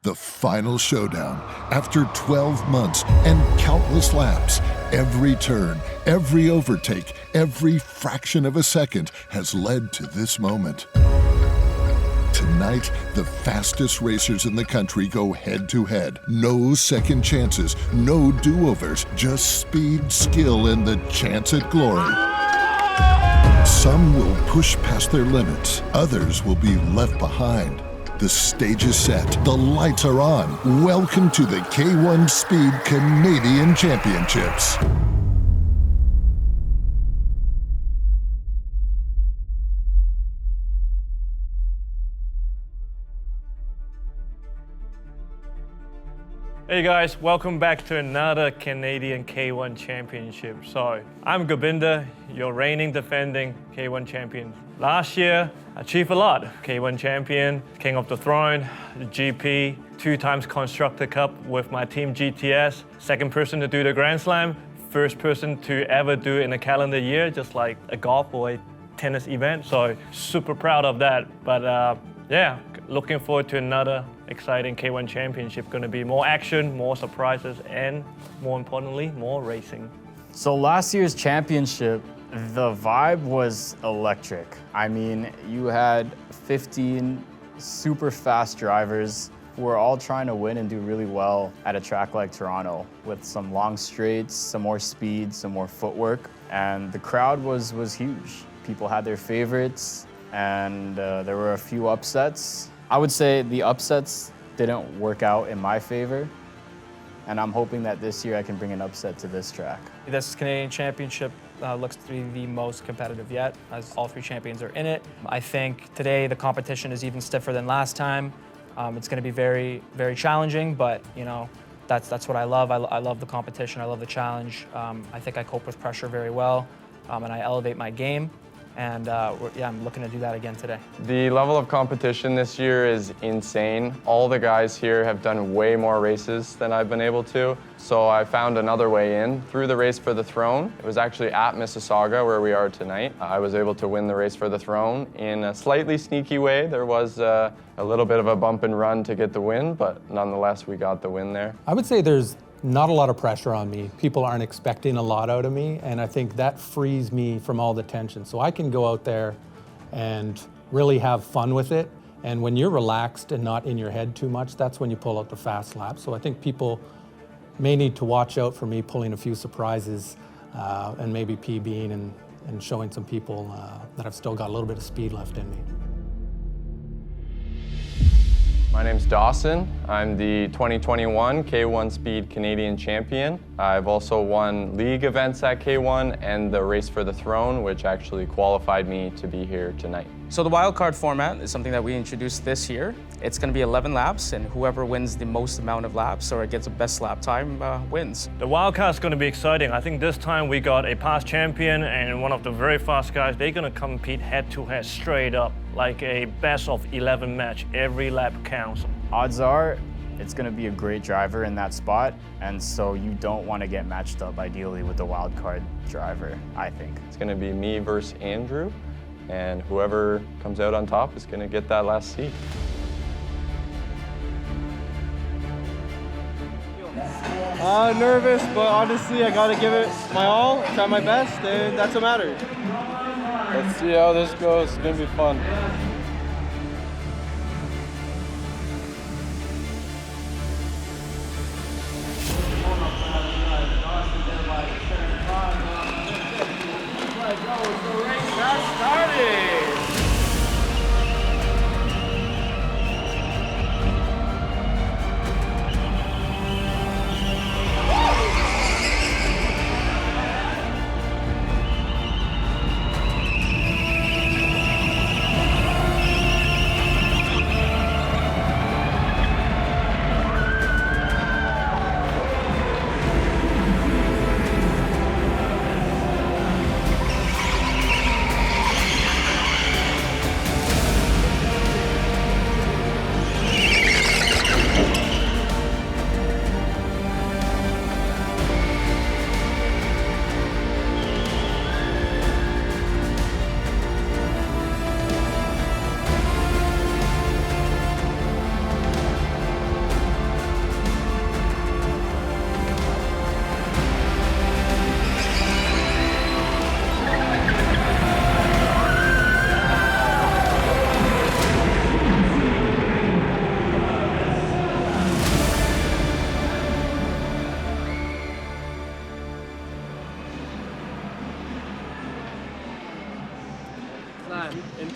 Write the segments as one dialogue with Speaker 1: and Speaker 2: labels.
Speaker 1: The final showdown. After 12 months and countless laps, every turn, every overtake, every fraction of a second has led to this moment. Tonight, the fastest racers in the country go head-to-head. No second chances, no do-overs, just speed, skill, and the chance at glory. Some will push past their limits. Others will be left behind. The stage is set. The lights are on. Welcome to the K1 Speed Canadian Championships.
Speaker 2: Hey guys, welcome back to another Canadian K1 Championship. So, I'm Govinda, your reigning defending K1 champion. Last year, achieved a lot. K1 champion, King of the Throne, GP, 2 times Constructor Cup with my team GTS, second person to do the Grand Slam, first person to ever do it in a calendar year, just like a golf or a tennis event. So, super proud of that. But yeah, looking forward to another exciting K1 championship. Going to be more action, more surprises, and more importantly, more racing.
Speaker 3: So last year's championship, the vibe was electric. I mean, you had 15 super fast drivers who were all trying to win and do really well at a track like Toronto with some long straights, some more speed, some more footwork, and the crowd was huge. People had their favorites, and there were a few upsets. I would say the upsets didn't work out in my favor, and I'm hoping that this year I can bring an upset to this track.
Speaker 4: This Canadian Championship looks to be the most competitive yet, as all 3 champions are in it. I think today the competition is even stiffer than last time. It's going to be very, very challenging, but you know, that's what I love. I love the competition. I love the challenge. I think I cope with pressure very well, and I elevate my game. And yeah, I'm looking to do that again today.
Speaker 5: The level of competition this year is insane. All the guys here have done way more races than I've been able to, so I found another way in through the Race for the Throne. It was actually at Mississauga, where we are tonight. I was able to win the Race for the Throne in a slightly sneaky way. There was a little bit of a bump and run to get the win, but nonetheless, we got the win there.
Speaker 6: I would say there's not a lot of pressure on me. People aren't expecting a lot out of me, and I think that frees me from all the tension. So I can go out there and really have fun with it. And when you're relaxed and not in your head too much, that's when you pull out the fast laps. So I think people may need to watch out for me pulling a few surprises and maybe PBing and showing some people that I've still got a little bit of speed left in me.
Speaker 5: My name's Dawson. I'm the 2021 K1 Speed Canadian Champion. I've also won league events at K1 and the Race for the Throne, which actually qualified me to be here tonight.
Speaker 4: So the wildcard format is something that we introduced this year. It's going to be 11 laps, and whoever wins the most amount of laps or gets the best lap time wins.
Speaker 2: The wildcard is going to be exciting. I think this time we got a past champion and one of the very fast guys. They're going to compete head-to-head straight up, like a best of 11 match. Every lap counts.
Speaker 3: Odds are it's going to be a great driver in that spot, and so you don't want to get matched up ideally with the wild card driver, I think.
Speaker 5: It's going to be me versus Andrew, and whoever comes out on top is going to get that last seat.
Speaker 7: Nervous, but honestly, I gotta give it my all, try my best, and that's what matters. Let's see how this goes. It's gonna be fun.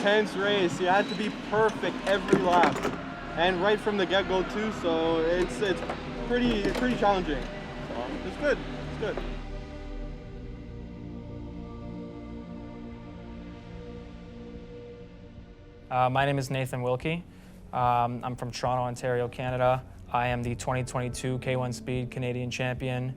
Speaker 7: intense race. You had to be perfect every lap, and right from the get-go too. So it's pretty challenging. So it's good. It's good.
Speaker 4: My name is Nathan Wilkie. I'm from Toronto, Ontario, Canada. I am the 2022 K1 Speed Canadian champion.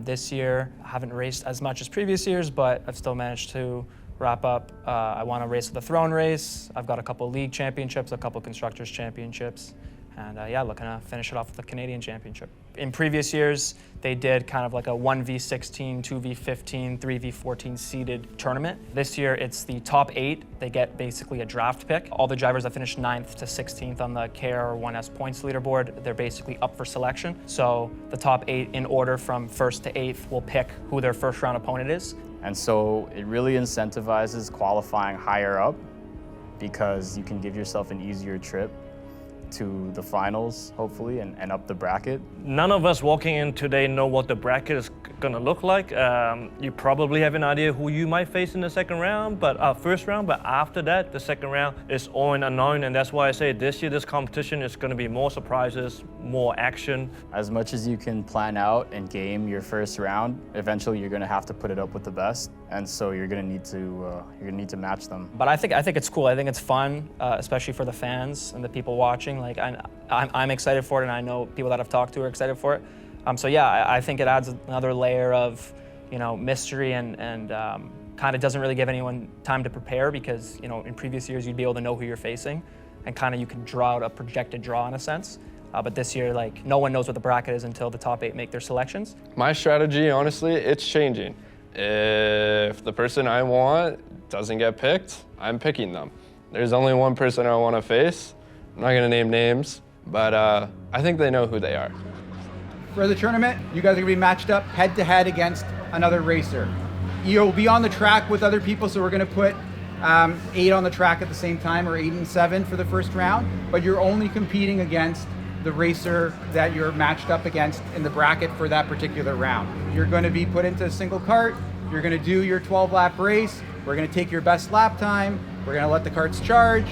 Speaker 4: This year, I haven't raced as much as previous years, but I've still managed to wrap up. I won a race of the throne race. I've got a couple league championships, a couple constructors championships, and yeah, looking to finish it off with the Canadian championship. In previous years, they did kind of like a 1v16, 2v15, 3v14 seeded tournament. This year, it's the top 8. They get basically a draft pick. All the drivers that finish 9th to 16th on the KR1S points leaderboard, they're basically up for selection. So the top 8 in order from 1st to 8th will pick who their first round opponent is.
Speaker 3: And so it really incentivizes qualifying higher up because you can give yourself an easier trip to the finals, hopefully, and up the bracket.
Speaker 2: None of us walking in today know what the bracket is gonna look like. You probably have an idea who you might face in the second round, first round, but after that, the second round is all an unknown, and that's why I say this year, this competition is gonna be more surprises, more action.
Speaker 3: As much as you can plan out and game your first round, eventually you're gonna have to put it up with the best, and so you're gonna need to match them.
Speaker 4: But I think it's cool. I think it's fun, especially for the fans and the people watching. Like I'm excited for it, and I know people that I've talked to are excited for it. So yeah, I think it adds another layer of, mystery and kind of doesn't really give anyone time to prepare because, in previous years you'd be able to know who you're facing, and kind of you can draw out a projected draw in a sense. But this year, like, no one knows what the bracket is until the top 8 make their selections.
Speaker 5: My strategy, honestly, it's changing. If the person I want doesn't get picked, I'm picking them. There's only one person I want to face. I'm not gonna name names, but I think they know who they are.
Speaker 8: For the tournament, you guys are gonna be matched up head-to-head against another racer. You'll be on the track with other people, so we're gonna put 8 on the track at the same time, or 8 and 7 for the first round, but you're only competing against the racer that you're matched up against in the bracket for that particular round. You're gonna be put into a single cart, you're gonna do your 12-lap race, we're gonna take your best lap time, we're gonna let the carts charge,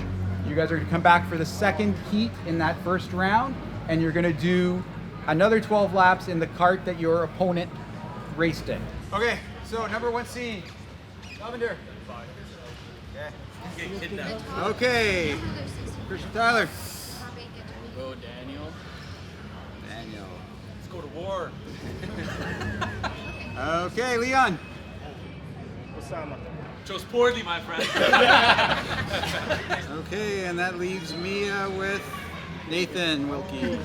Speaker 8: you guys are gonna come back for the second heat in that first round, and you're gonna do another 12 laps in the cart that your opponent raced in. Okay, so number 1 seed, Lavender. Okay, Christian Tyler.
Speaker 3: Go Daniel.
Speaker 8: Let's go to war. Okay, Leon.
Speaker 7: Osama.
Speaker 9: Chose poorly, my friend.
Speaker 8: Okay, and that leaves me with Nathan Wilkie.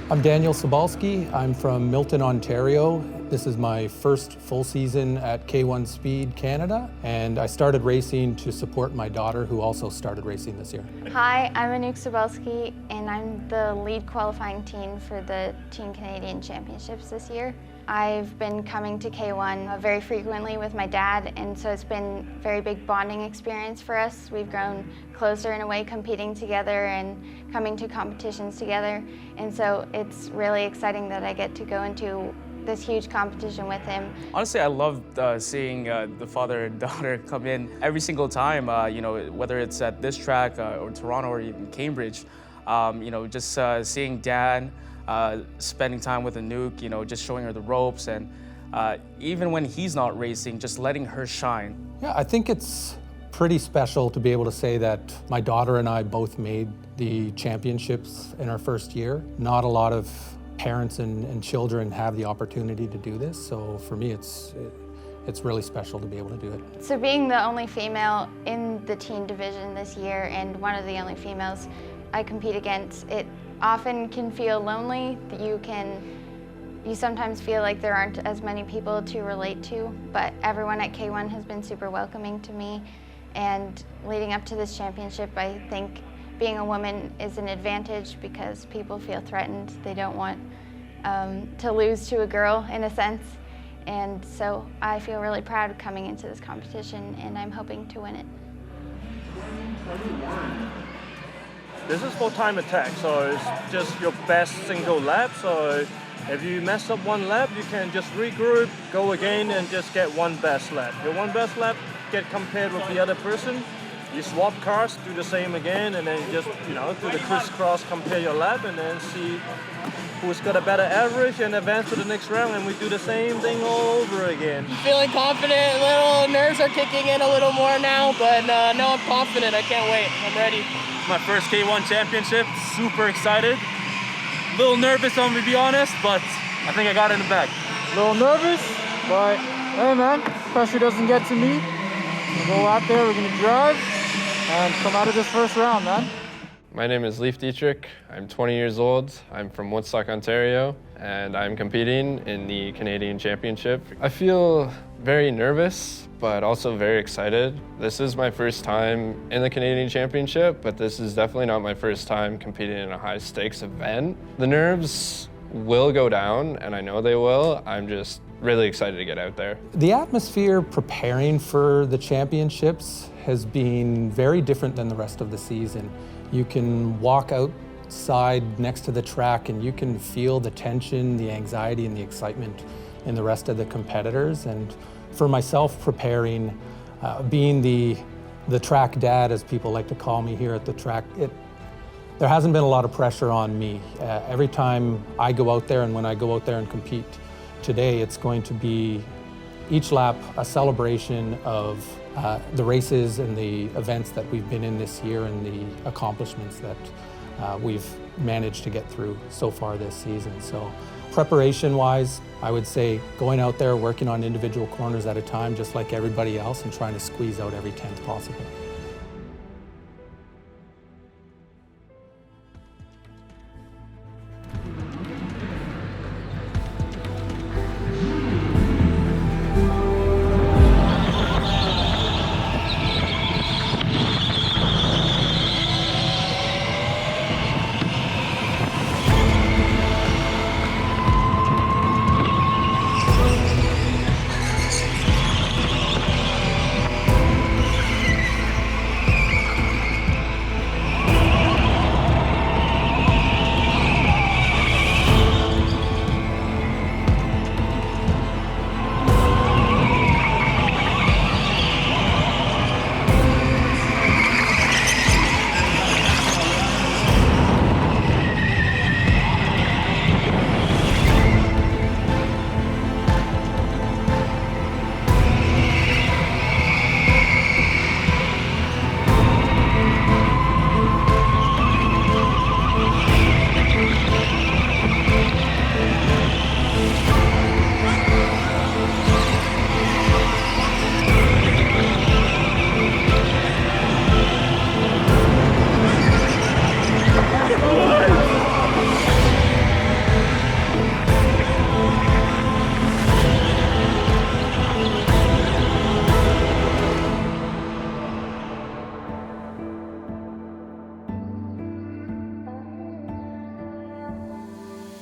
Speaker 6: I'm Daniel Sobalski. I'm from Milton, Ontario. This is my first full season at K1 Speed Canada, and I started racing to support my daughter, who also started racing this year.
Speaker 10: Hi, I'm Anouk Sobalski, and I'm the lead qualifying teen for the Teen Canadian Championships this year. I've been coming to K1 very frequently with my dad, and so it's been a very big bonding experience for us. We've grown closer in a way, competing together and coming to competitions together, and so it's really exciting that I get to go into this huge competition with him.
Speaker 11: Honestly, I love seeing the father and daughter come in every single time, whether it's at this track or Toronto or even Cambridge. Just seeing Dan spending time with Anouk, you know, just showing her the ropes, and even when he's not racing, just letting her shine.
Speaker 6: Yeah, I think it's pretty special to be able to say that my daughter and I both made the championships in our first year. Not a lot of parents and children have the opportunity to do this, so for me it's really special to be able to do it.
Speaker 10: So being the only female in the teen division this year and one of the only females I compete against, it often can feel lonely. You sometimes feel like there aren't as many people to relate to, but everyone at K1 has been super welcoming to me. And leading up to this championship, I think being a woman is an advantage because people feel threatened. They don't want to lose to a girl, in a sense. And so I feel really proud coming into this competition, and I'm hoping to win it.
Speaker 2: This is for time attack, so it's just your best single lap. So if you mess up one lap, you can just regroup, go again, and just get one best lap. Your one best lap get compared with the other person. You swap cars, do the same again, and then just, you know, do the crisscross, compare your lap, and then see who's got a better average and advance to the next round, and we do the same thing all over again.
Speaker 9: Feeling confident, little nerves are kicking in a little more now, but no, I'm confident, I can't wait, I'm ready.
Speaker 12: My first K1 championship, super excited. A little nervous, I'm gonna be honest, but I think I got it in the bag.
Speaker 13: A little nervous, but hey man, pressure doesn't get to me. We'll go out there, we're gonna drive, and come out of this first round, man.
Speaker 5: My name is Leif Dietrich. I'm 20 years old. I'm from Woodstock, Ontario, and I'm competing in the Canadian Championship. I feel very nervous, but also very excited. This is my first time in the Canadian Championship, but this is definitely not my first time competing in a high-stakes event. The nerves will go down, and I know they will. I'm just really excited to get out there.
Speaker 6: The atmosphere preparing for the championships has been very different than the rest of the season. You can walk outside next to the track and you can feel the tension, the anxiety, and the excitement in the rest of the competitors. And for myself preparing, being the track dad, as people like to call me here at the track, there hasn't been a lot of pressure on me. Every time I go out there, and when I go out there and compete today, it's going to be each lap a celebration of the races and the events that we've been in this year and the accomplishments that we've managed to get through so far this season. So preparation-wise, I would say going out there, working on individual corners at a time, just like everybody else, and trying to squeeze out every 10th possible.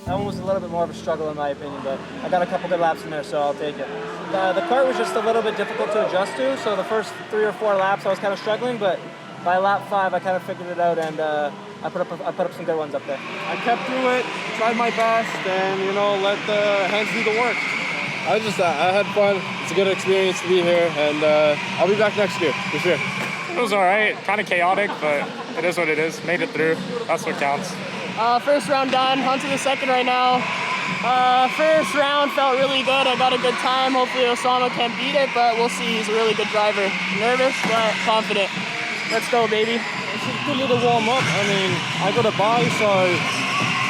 Speaker 9: That one was a little bit more of a struggle in my opinion, but I got a couple good laps in there, so I'll take it. The kart was just a little bit difficult to adjust to, so the first 3 or 4 laps I was kind of struggling, but by lap 5 I kind of figured it out, and I put up some good ones up there.
Speaker 7: I kept through it, tried my best, and let the hands do the work. I had fun. It's a good experience to be here, and I'll be back next year for sure.
Speaker 14: It was all right, kind of chaotic, but it is what it is. Made it through. That's what counts. First round done, on to the second right now. First round felt really good. I got a good time. Hopefully Osama can beat it, but we'll see. He's a really good driver. Nervous, but confident. Let's go, baby.
Speaker 15: It's a good little warm up. I mean, I got a bye,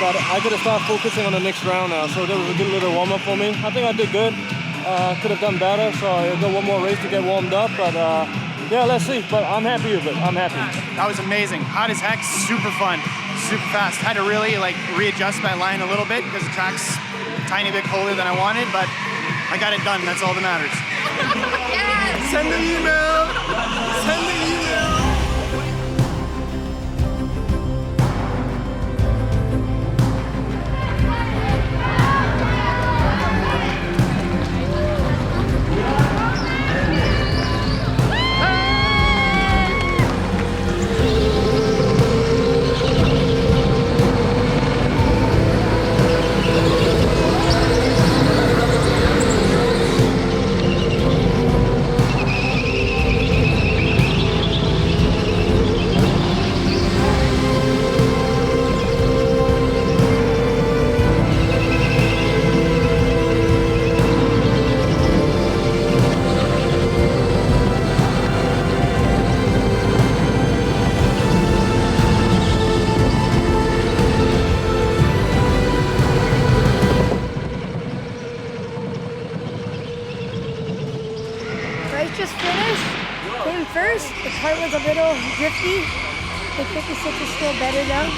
Speaker 15: but I got to start focusing on the next round now. So that was a good little warm up for me. I think I did good. Could have done better, so I got one more race to get warmed up. But yeah, let's see. But I'm happy with it. I'm happy.
Speaker 16: That was amazing. Hot as heck. Super fun. Super fast. Had to really readjust my line a little bit because the track's a tiny bit colder than I wanted, but I got it done. That's all that matters.
Speaker 17: Yes!
Speaker 16: Send the email. Send the email.
Speaker 17: Just finished, came first. The kart was a little drifty. The 56 is still better though.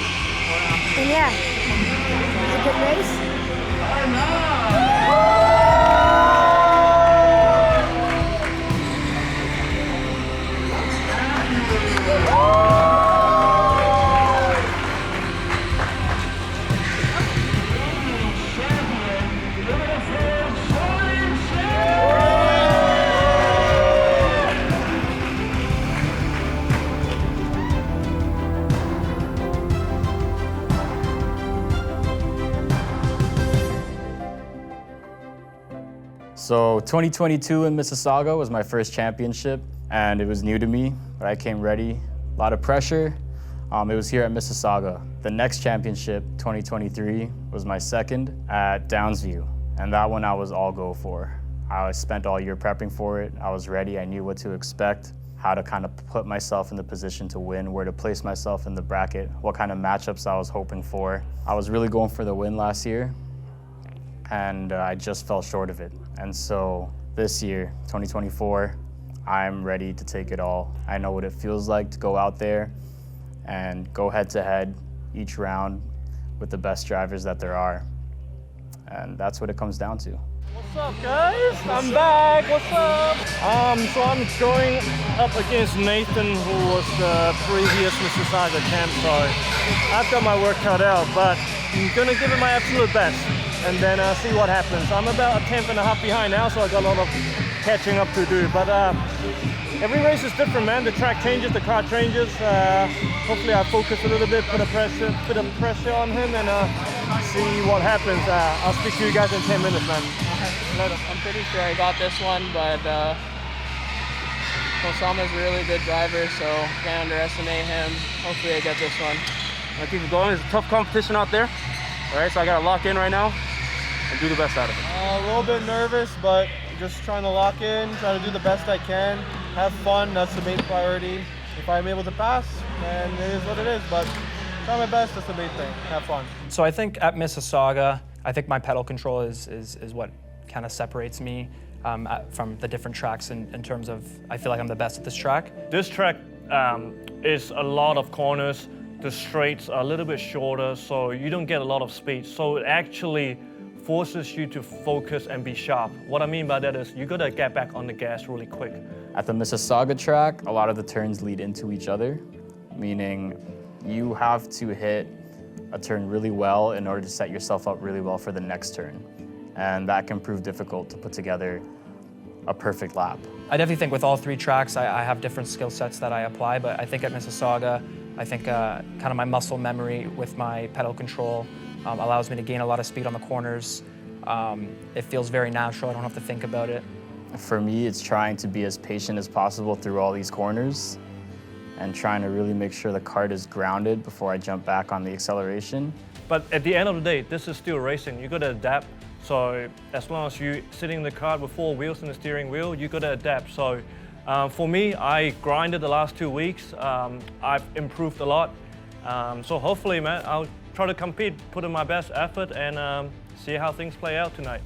Speaker 17: And yeah, it was a good
Speaker 3: So 2022 in Mississauga was my first championship, and it was new to me, but I came ready. A lot of pressure. It was here at Mississauga. The next championship, 2023, was my second at Downsview, and that one I was all go for. I spent all year prepping for it. I was ready. I knew what to expect, how to kind of put myself in the position to win, where to place myself in the bracket, what kind of matchups I was hoping for. I was really going for the win last year, and I just fell short of it. And so this year, 2024, I'm ready to take it all. I know what it feels like to go out there and go head to head each round with the best drivers that there are. And that's what it comes down to.
Speaker 15: What's up, guys? I'm back. What's up? So I'm going up against Nathan, who was the previous Mississauga champ. So I've got my work cut out, but I'm gonna give it my absolute best, and then see what happens. I'm about a tenth and a half behind now, so I got a lot of catching up to do. But every race is different, man. The track changes, the car changes. Hopefully, I focus a little bit, put a pressure on him, and see what happens. I'll speak to you guys in 10 minutes, man.
Speaker 14: Later. I'm pretty sure I got this one, but Osama's a really good driver, so can't underestimate him. Hopefully, I get this one.
Speaker 15: I'll keep it going. It's a tough competition out there. All right, so I gotta lock in right now and do the best out of it.
Speaker 7: A little bit nervous, but just trying to lock in, try to do the best I can, have fun. That's the main priority. If I'm able to pass, then it is what it is. But try my best. That's the main thing. Have fun.
Speaker 4: So I think at Mississauga, I think my pedal control is what kind of separates me from the different tracks in terms of I feel like I'm the best at this track.
Speaker 2: This track is a lot of corners. The straights are a little bit shorter, so you don't get a lot of speed. So it actually forces you to focus and be sharp. What I mean by that is you gotta get back on the gas really quick.
Speaker 3: At the Mississauga track, a lot of the turns lead into each other, meaning you have to hit a turn really well in order to set yourself up really well for the next turn. And that can prove difficult to put together a perfect lap.
Speaker 4: I definitely think with all three tracks, I have different skill sets that I apply, but I think at Mississauga, I think kind of my muscle memory with my pedal control allows me to gain a lot of speed on the corners. It feels very natural. I don't have to think about it.
Speaker 3: For me, it's trying to be as patient as possible through all these corners and trying to really make sure the kart is grounded before I jump back on the acceleration.
Speaker 2: But at the end of the day, this is still racing. You got to adapt. So as long as you sitting in the kart with 4 wheels and the steering wheel, you got to adapt. So for me, I grinded the last 2 weeks. I've improved a lot. So hopefully, man, I'll try to compete, put in my best effort, and see how things play out tonight.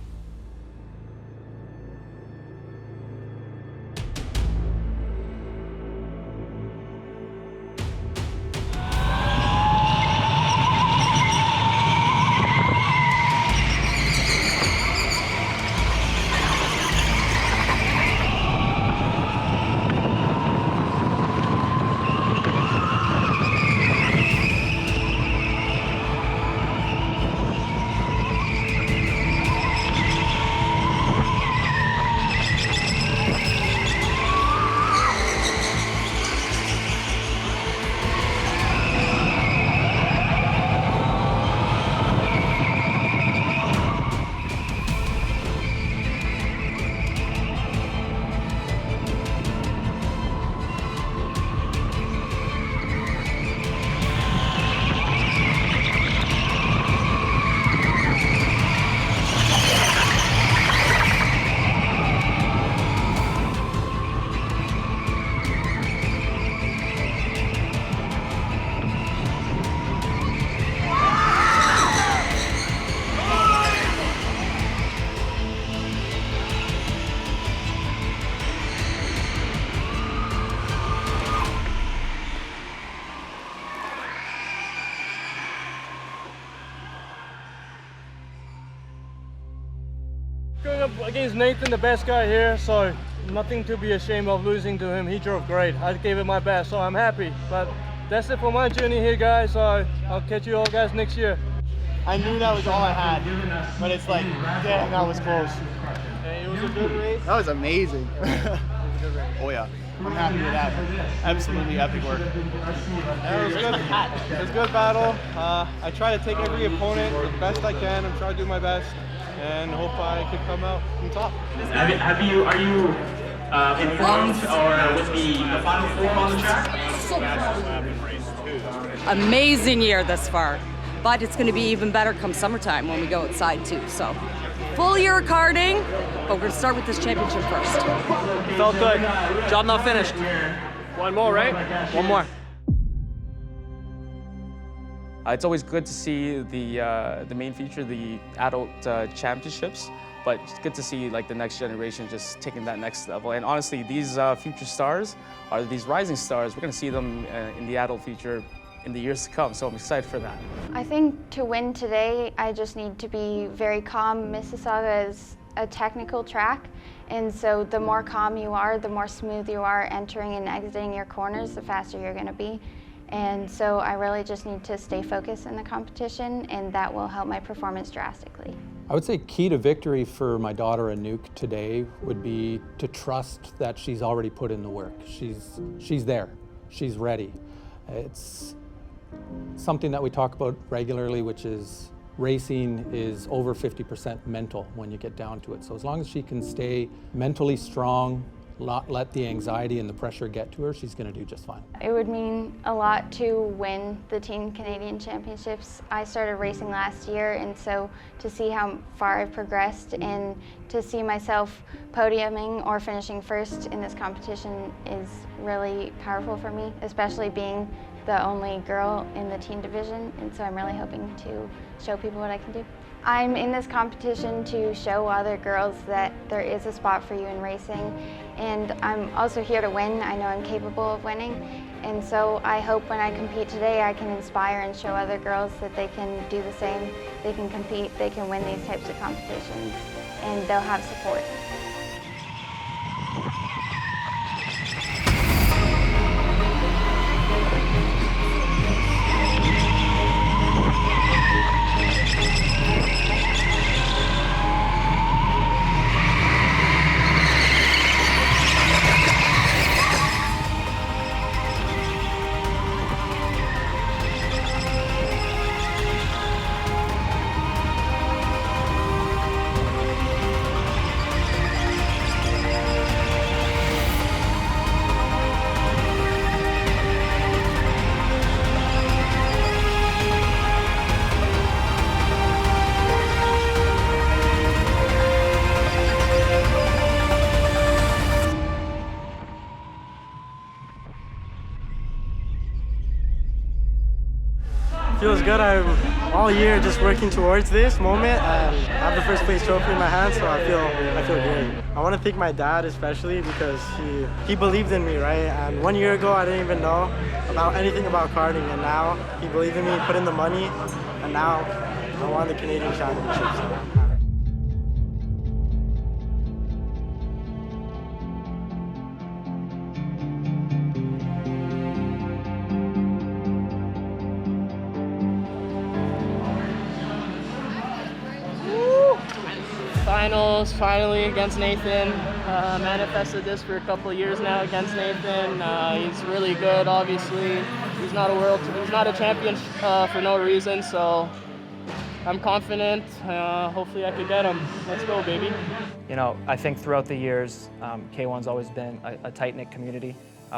Speaker 2: Going up against Nathan, the best guy here, so nothing to be ashamed of losing to him. He drove great. I gave it my best, so I'm happy. But that's it for my journey here, guys. So I'll catch you all guys next year.
Speaker 7: I knew that was all I had, but it's like, damn, that was close.
Speaker 2: It was a good race.
Speaker 7: That was amazing. Oh yeah, I'm happy with that. Absolutely epic work.
Speaker 18: Yeah, it was good. It was a good battle. I try to take every opponent the best I can. I'm trying to do my best and hope I can come out on top.
Speaker 19: Are you informed or with the final form on the track?
Speaker 20: Amazing year thus far, but it's going to be even better come summertime when we go outside too. So full year of karting, but we're going to start with this championship first.
Speaker 9: Felt good. Job not finished. One more, right? One more.
Speaker 11: It's always good to see the main feature, the adult championships, but it's good to see like the next generation just taking that next level. And honestly, these future stars are these rising stars. We're going to see them in the adult feature in the years to come, so I'm excited for that.
Speaker 10: I think to win today, I just need to be very calm. Mississauga is a technical track, and so the more calm you are, the more smooth you are entering and exiting your corners, the faster you're going to be. And so I really just need to stay focused in the competition, and that will help my performance drastically.
Speaker 6: I would say key to victory for my daughter Anouk today would be to trust that she's already put in the work. She's there, she's ready. It's something that we talk about regularly, which is racing is over 50% mental when you get down to it. So as long as she can stay mentally strong, not let the anxiety and the pressure get to her, she's going to do just fine.
Speaker 10: It would mean a lot to win the Teen Canadian Championships. I started racing last year, and so to see how far I've progressed and to see myself podiuming or finishing first in this competition is really powerful for me, especially being the only girl in the teen division, and so I'm really hoping to show people what I can do. I'm in this competition to show other girls that there is a spot for you in racing, and I'm also here to win. I know I'm capable of winning, and so I hope when I compete today I can inspire and show other girls that they can do the same. They can compete, they can win these types of competitions, and they'll have support.
Speaker 13: Feels good. I'm all year just working towards this moment, and I have the first place trophy in my hand, so I feel good. I want to thank my dad especially because he believed in me, right? And 1 year ago I didn't even know about anything about karting, and now he believed in me, put in the money, and now I won the Canadian Championships.
Speaker 14: Finals, finally against Nathan. Manifested this for a couple of years now against Nathan. He's really good, obviously. He's not a champion for no reason, so I'm confident. Hopefully I could get him. Let's go, baby.
Speaker 4: You know, I think throughout the years, K1's always been a tight-knit community.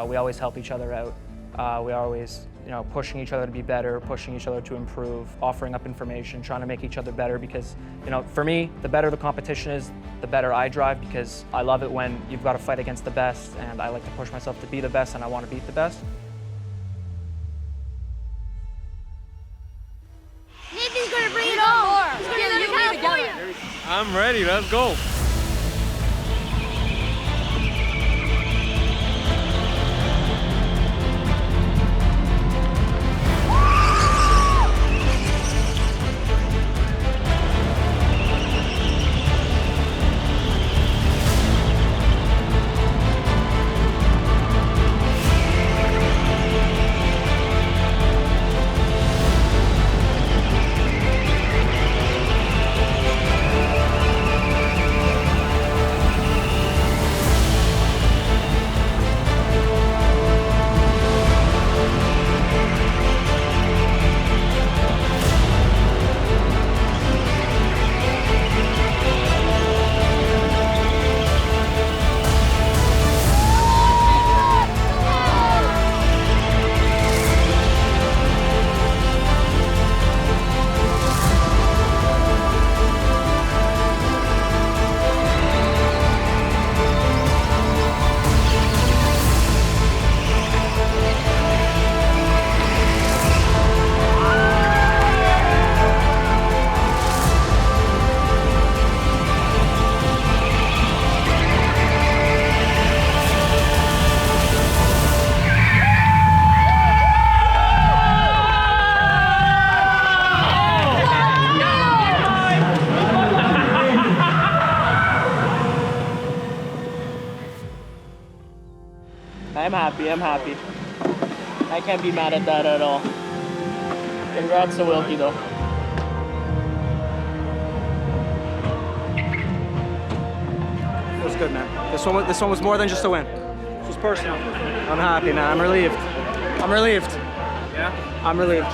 Speaker 4: We always help each other out. We are always, pushing each other to be better, pushing each other to improve, offering up information, trying to make each other better because, for me, the better the competition is, the better I drive because I love it when you've got to fight against the best, and I like to push myself to be the best, and I want to beat the best.
Speaker 17: Nathan's going to bring it on. He's going to go to California.
Speaker 2: I'm ready, let's go.
Speaker 14: I'm happy. I can't be mad at that at all. Congrats to Wilkie though.
Speaker 13: Feels good, man. This one was more than just a win. This was personal. I'm happy, man. I'm relieved. Yeah? I'm relieved.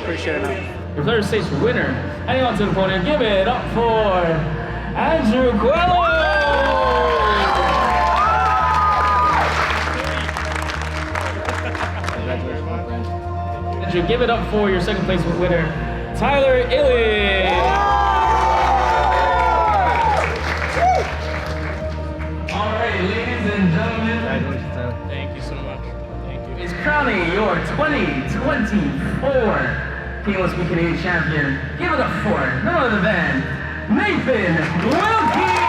Speaker 13: Appreciate it, man.
Speaker 19: Your third stage winner, heading on to the podium, give it up for Andrew Coelho! Andrew, give it up for your second place winner, Tyler Illich! All right, ladies and gentlemen. Congratulations, Tyler. Thank you so much. Thank you. Is crowning your 2024 K1 Canadian champion. Give it up for none other than Nathan Wilkie!